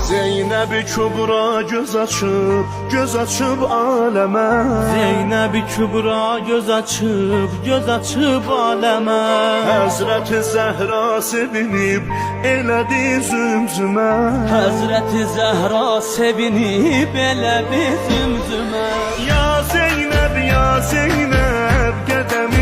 Zeynəb-i Kübra göz açıb aləmə. Zeynəb-i Kübra göz açıb aləmə. Həzrəti Zəhra sevinib elədi zümzümə. Həzrəti Zəhra sevinib elədi zümzümə. Ya Zeynəb, ya Zeynəb, qədəm